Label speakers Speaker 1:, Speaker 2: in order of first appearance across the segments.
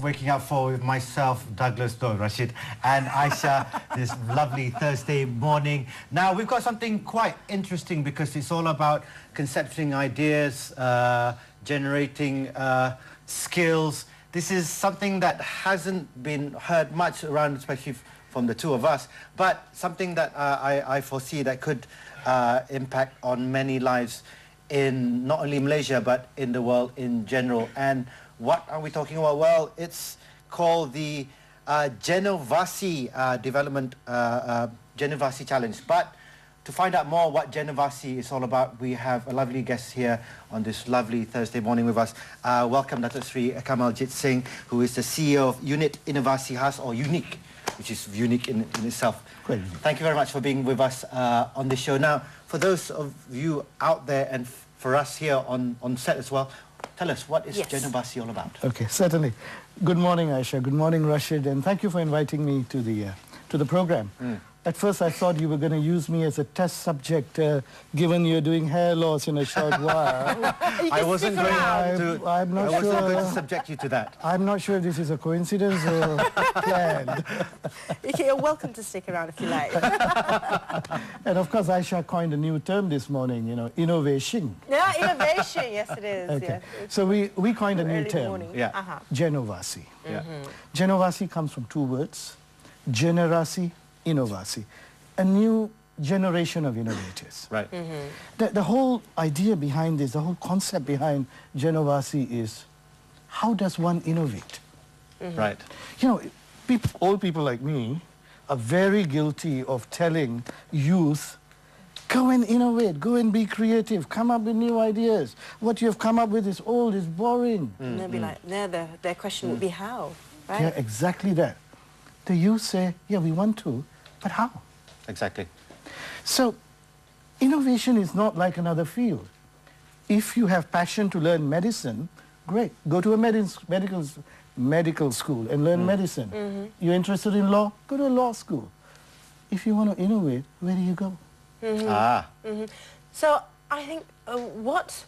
Speaker 1: waking up for with myself, Douglas, no, Rashid, and Aisha this lovely Thursday morning. Now, we've got something quite interesting because it's all about concepting ideas, generating skills. This is something that hasn't been heard much around, especially from the two of us, but something that I foresee that could impact on many lives in not only Malaysia but in the world in general. And what are we talking about? Well, it's called the Genovasi Development Genovasi Challenge. But to find out more what Genovasi is all about, we have a lovely guest here on this lovely Thursday morning with us. Welcome Datuk Sri Kamaljit Singh, who is the CEO of Unit Inovasi Khas, or Unique, which is unique in itself.
Speaker 2: Great.
Speaker 1: Thank you very much for being with us on this show. Now, for those of you out there and for us here on set as well, tell us, what is Genovasi all about?
Speaker 2: Okay, certainly. Good morning, Aisha. Good morning, Rashid. And thank you for inviting me to the program. At first, I thought you were going to use me as a test subject, given you're doing hair loss in a short while.
Speaker 1: I wasn't going to subject you to that.
Speaker 2: I'm not sure if this is a coincidence or planned.
Speaker 3: You're welcome to stick around if you like.
Speaker 2: And of course, Aisha coined a new term this morning, you know, innovation.
Speaker 3: Yeah, innovation, yes it is.
Speaker 2: Okay.
Speaker 3: Yeah.
Speaker 2: So we coined a new term, Genovasi. Genovasi comes from two words, generasi, innovasi, a new generation of innovators.
Speaker 1: Right.
Speaker 2: The whole idea behind this, the whole concept behind Genovasi is, how does one innovate?
Speaker 1: Right.
Speaker 2: You know, old people like me are very guilty of telling youth, go and innovate, go and be creative, come up with new ideas. What you have come up with is old, is boring.
Speaker 3: And they'll be like, their question would be how, right?
Speaker 2: Yeah, exactly that. The youth say, yeah, we want to, but how?
Speaker 1: Exactly.
Speaker 2: So, innovation is not like another field. If you have passion to learn medicine, great. Go to a medical school and learn medicine. You're interested in law? Go to a law school. If you want to innovate, where do you go?
Speaker 3: So, I think what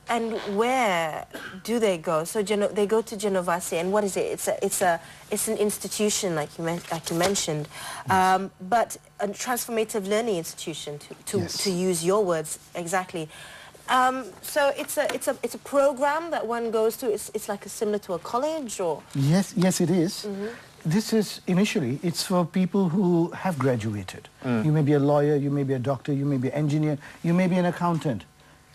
Speaker 3: and where do they go? So they go to Genovasi, and what is it? It's an institution, like you mentioned, but a transformative learning institution, to use your words exactly. So it's a program that one goes to. It's like similar to a college, or
Speaker 2: yes, it is. This is initially it's for people who have graduated. You may be a lawyer, you may be a doctor, you may be an engineer, you may be an accountant.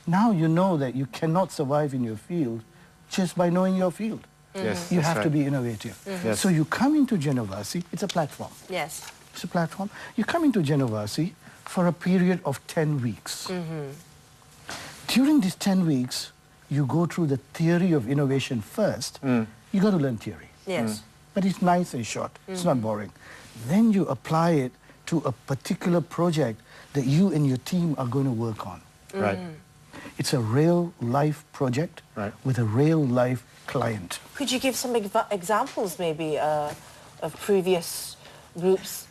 Speaker 2: Now you know that you cannot survive in your field just by knowing your field.
Speaker 1: Yes,
Speaker 2: you have to be innovative. So you come into Genovasi, it's a platform.
Speaker 3: Yes.
Speaker 2: It's a platform. You come into Genovasi for a period of 10 weeks. During these 10 weeks, you go through the theory of innovation first. You got to learn theory.
Speaker 3: Yes.
Speaker 2: But it's nice and short. It's not boring. Then you apply it to a particular project that you and your team are going to work on.
Speaker 1: Right.
Speaker 2: It's a real-life project with a real-life client.
Speaker 3: Could you give some examples, maybe, of previous groups?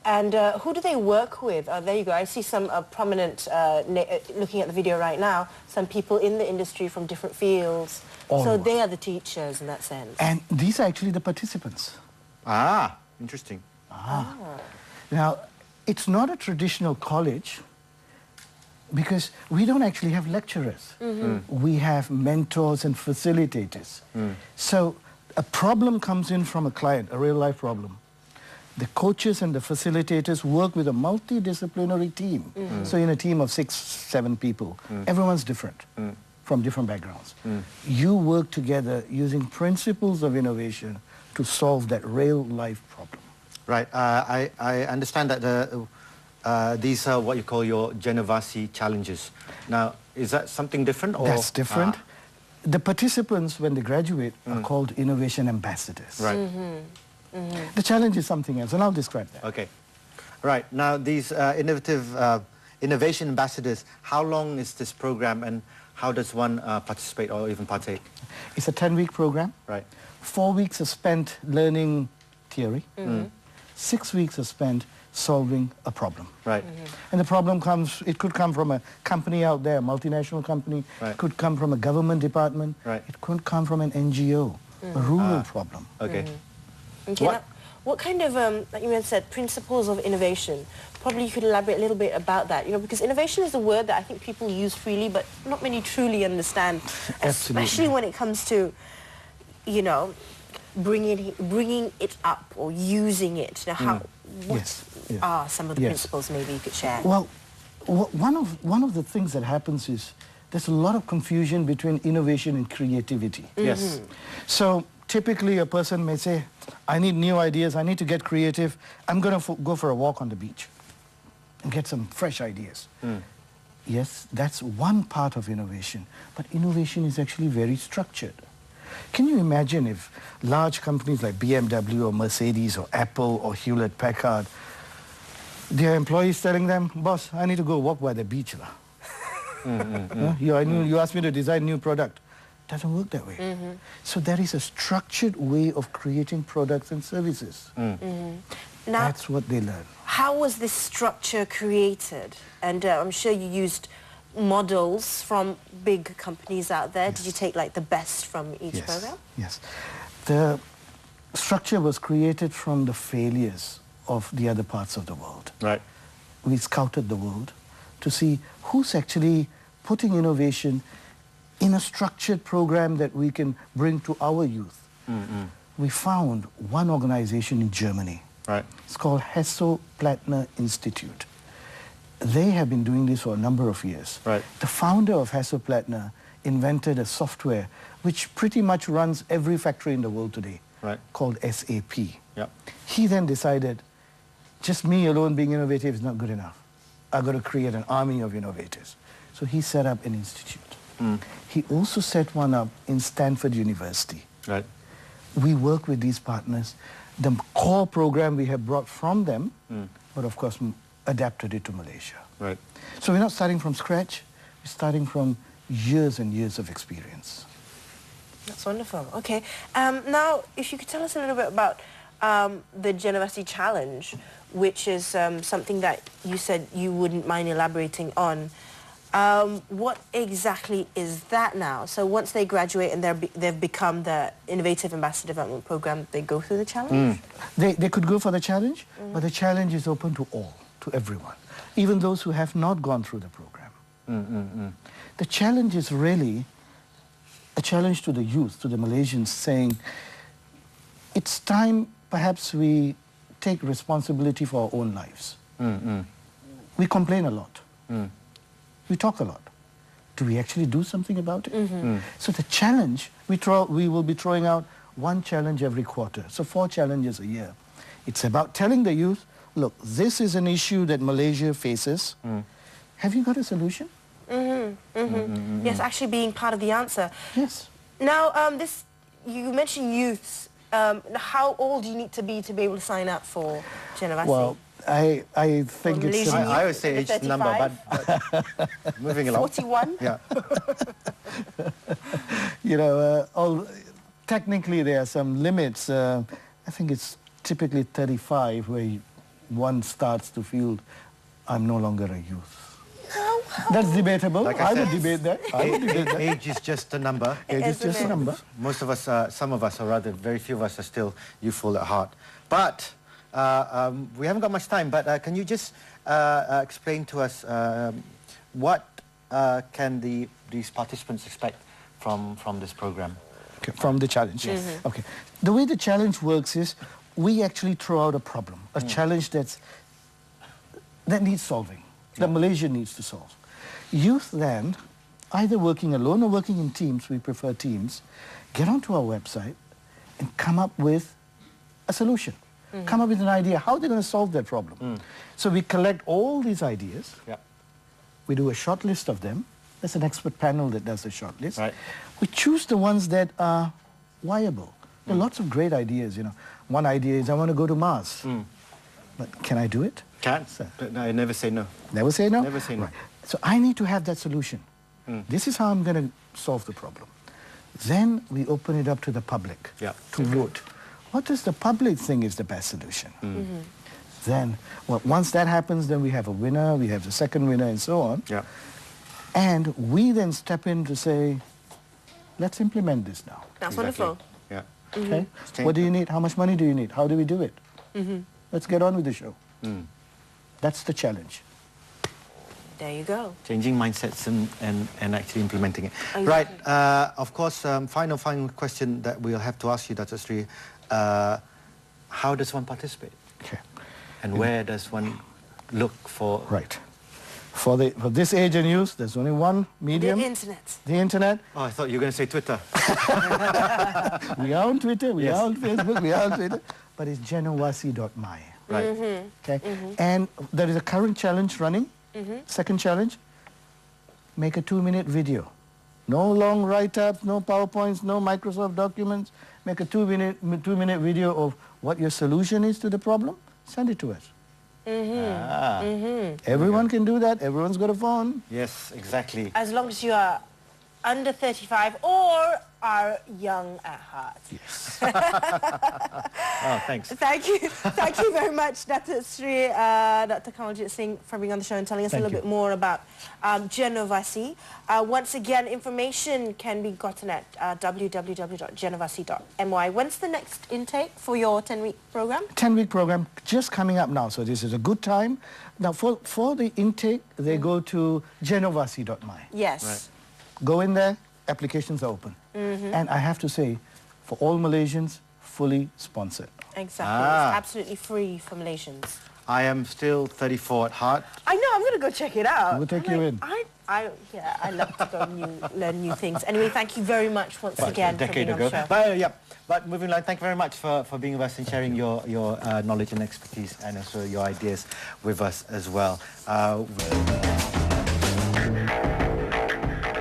Speaker 3: And who do they work with? There you go. I see some prominent, looking at the video right now, some people in the industry from different fields. So they are the teachers in that sense.
Speaker 2: And these are actually the participants.
Speaker 1: Ah, interesting.
Speaker 2: Now, it's not a traditional college, because we don't actually have lecturers. We have mentors and facilitators. So a problem comes in from a client, a real-life problem. The coaches and the facilitators work with a multidisciplinary team. So in a team of 6, 7 people, everyone's different from different backgrounds. You work together using principles of innovation to solve that real-life problem.
Speaker 1: Right. I understand that these are what you call your Genovasi challenges. Now, is that something different? Or?
Speaker 2: That's different. The participants, when they graduate, are called innovation ambassadors.
Speaker 1: Right.
Speaker 2: The challenge is something else, and I'll describe that.
Speaker 1: Okay. Right. Now, these innovation ambassadors, how long is this program, and how does one participate or even partake?
Speaker 2: It's a 10-week program.
Speaker 1: Right.
Speaker 2: 4 weeks are spent learning theory. 6 weeks are spent solving a problem.
Speaker 1: Right.
Speaker 2: And the problem comes, it could come from a company out there, a multinational company. It could come from a government department.
Speaker 1: Right.
Speaker 2: It could come from an NGO. a rural problem.
Speaker 1: Okay.
Speaker 3: Okay, what kind of, like you said, principles of innovation? Probably you could elaborate a little bit about that, because innovation is a word that I think people use freely, but not many truly understand, especially when it comes to, bringing it up or using it. Now, what are some of the principles maybe you could share?
Speaker 2: Well, one of the things that happens is there's a lot of confusion between innovation and creativity.
Speaker 1: Yes.
Speaker 2: So typically a person may say, I need new ideas, I need to get creative, I'm going to go for a walk on the beach and get some fresh ideas. Yes, that's one part of innovation, but innovation is actually very structured. Can you imagine if large companies like BMW or Mercedes or Apple or Hewlett-Packard, their employees telling them, boss, I need to go walk by the beach. You asked me to design a new product. Doesn't work that way. So there is a structured way of creating products and services.
Speaker 3: Now,
Speaker 2: that's what they learn.
Speaker 3: How was this structure created? And I'm sure you used models from big companies out there. Did you take like the best from each program?
Speaker 2: Yes. The structure was created from the failures of the other parts of the world.
Speaker 1: Right.
Speaker 2: We scouted the world to see who's actually putting innovation in a structured program that we can bring to our youth. We found one organization in Germany.
Speaker 1: Right.
Speaker 2: It's called Hasso-Plattner Institute. They have been doing this for a number of years.
Speaker 1: Right.
Speaker 2: The founder of Hasso-Plattner invented a software which pretty much runs every factory in the world today, called SAP.
Speaker 1: Yep.
Speaker 2: He then decided, just me alone being innovative is not good enough. I've got to create an army of innovators. So he set up an institute. He also set one up in Stanford University.
Speaker 1: Right.
Speaker 2: We work with these partners. The core program we have brought from them, but of course adapted it to Malaysia.
Speaker 1: Right.
Speaker 2: So we're not starting from scratch. We're starting from years and years of experience.
Speaker 3: That's wonderful. Okay. Now, if you could tell us a little bit about the Genovasi Challenge, which is something that you said you wouldn't mind elaborating on. What exactly is that now? So once they graduate and they've become the Innovative Ambassador Development Program, they go through the challenge?
Speaker 2: They could go for the challenge, but the challenge is open to all, to everyone, even those who have not gone through the program. The challenge is really a challenge to the youth, to the Malaysians, saying, it's time perhaps we take responsibility for our own lives. We complain a lot. We talk a lot. Do we actually do something about it? So the challenge, we will be throwing out one challenge every quarter. So 4 challenges a year. It's about telling the youth, look, this is an issue that Malaysia faces. Have you got a solution?
Speaker 3: Yes, actually being part of the answer.
Speaker 2: Yes.
Speaker 3: Now, you mentioned youths. How old do you need to be able to sign up for Genovasi?
Speaker 2: Well, I think it's...
Speaker 1: I would say age number, but moving along.
Speaker 3: 41?
Speaker 1: Yeah.
Speaker 2: Technically there are some limits. I think it's typically 35 where one starts to feel, I'm no longer a youth. That's debatable.
Speaker 1: Like
Speaker 2: I would debate that.
Speaker 1: Age is just a number.
Speaker 2: Age is just a number.
Speaker 1: Most of us, some of us, or rather very few of us, are still youthful at heart. But we haven't got much time, but can you just explain to us what can these participants expect from this program?
Speaker 2: Okay, from the challenge. Okay. The way the challenge works is we actually throw out a problem, a challenge that needs solving, that Malaysia needs to solve. Youth then, either working alone or working in teams, we prefer teams, get onto our website and come up with a solution. Come up with an idea, how they're going to solve that problem. So we collect all these ideas, we do a short list of them. There's an expert panel that does the short list. Right. We choose the ones that are viable. There are lots of great ideas, One idea is I want to go to Mars. But can I do it?
Speaker 1: Can't. But I never say no.
Speaker 2: Never say no?
Speaker 1: Never say no.
Speaker 2: Right. So I need to have that solution. This is how I'm going to solve the problem. Then we open it up to the public to vote. What does the public think is the best solution? Then, once that happens, then we have a winner, we have the second winner, and so on. And we then step in to say, let's implement this now.
Speaker 3: That's wonderful.
Speaker 1: Yeah.
Speaker 2: Okay?
Speaker 1: Change
Speaker 2: What do you need? How much money do you need? How do we do it? Let's get on with the show. That's the challenge.
Speaker 3: There you go.
Speaker 1: Changing mindsets and actually implementing it.
Speaker 3: Exactly.
Speaker 1: Right. Of course, final question that we'll have to ask you, Dr. Sri. How does one participate?
Speaker 2: Okay.
Speaker 1: And where does one look for...
Speaker 2: Right. For this age and use, there's only one medium.
Speaker 3: The internet.
Speaker 2: The internet.
Speaker 1: Oh, I thought you were going to say Twitter.
Speaker 2: We are on Twitter, we
Speaker 1: Yes.
Speaker 2: are on Facebook, we are on Twitter. But it's genovasi.my.
Speaker 1: Right.
Speaker 2: Okay? And there is a current challenge running. Second challenge, make a 2-minute video. No long write-ups, no PowerPoints, no Microsoft documents. Make a 2-minute video of what your solution is to the problem. Send it to us. Everyone can do that. Everyone's got a phone.
Speaker 1: Yes, exactly.
Speaker 3: As long as you are under 35 or are young at heart.
Speaker 2: Yes.
Speaker 1: Oh, thanks.
Speaker 3: Thank you. Thank you very much, Dr. Sri, Dr. Kamaljeet Singh, for being on the show and telling us a little bit more about Genovasi. Once again, information can be gotten at www.genovasi.my. When's the next intake for your 10-week program?
Speaker 2: 10-week program just coming up now, so this is a good time. Now, for the intake, they go to genovasi.my.
Speaker 3: Yes.
Speaker 1: Right.
Speaker 2: Go in there, applications are open. And I have to say, for all Malaysians, fully sponsored.
Speaker 3: Exactly. It's absolutely free for Malaysians.
Speaker 1: I am still 34 at heart.
Speaker 3: I know, I'm going to go check it out.
Speaker 2: We'll take you in.
Speaker 3: Yeah, I love to go learn new things. Anyway, thank you very much once again
Speaker 1: a decade
Speaker 3: for being
Speaker 1: ago.
Speaker 3: on the show.
Speaker 1: But, yeah. But moving on, thank you very much for being with us and sharing your knowledge and expertise and also your ideas with us as well.